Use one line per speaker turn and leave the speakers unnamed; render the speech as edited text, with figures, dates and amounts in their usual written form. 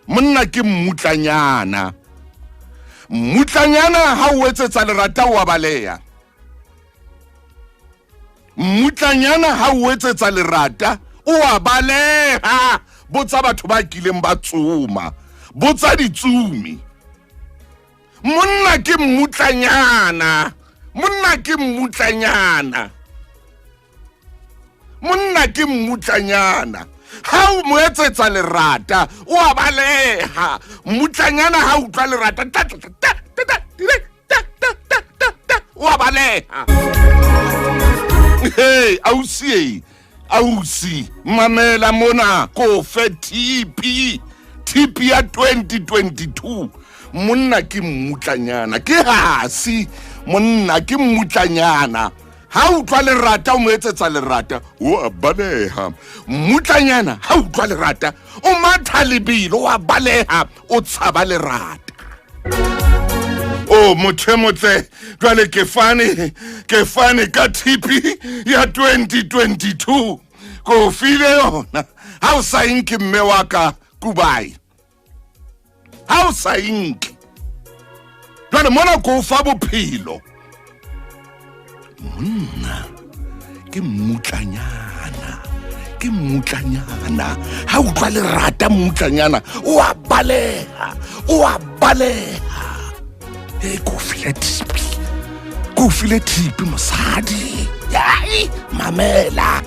Monna ke mutlanyana. Mutlanyana ha o etsetsa lerata wa baleha. Mutlanyana ha o etsetsa lerata o a baleha. Botsa batho ba kileng ba tsoma. Botsa ditsumi. Monna ke mutlanyana. Monna ke mutlanyana. Monna ke mutlanyana. Ha o mo etsetsa lerata o a baleha. Mutlanyana ha o utlwa lerata o a baleha. Hey, ausi mamela mona ko fe TP ya 2022. Monna ke mutlanyana ke hasi. Monna ke mutlanyana. Ha o utlwa lerata o mo etsetsa lerata o a baleha. Mutlanyana ha o utlwa lerata o matha lebilo o a baleha o tshaba lerata. Oh motle jwale ke fane ka TP ya 2022 ko file yona. Ha o sa inki mme wa ka Kubai. Ha o sa inki jwale mona ko fa bophelo. Monna ke mutlanyana. Ke mutlanyana. Ha o utlwa lerata mutlanyana o a baleha. O a baleha. Hey, go file TP mosadi. Mamela.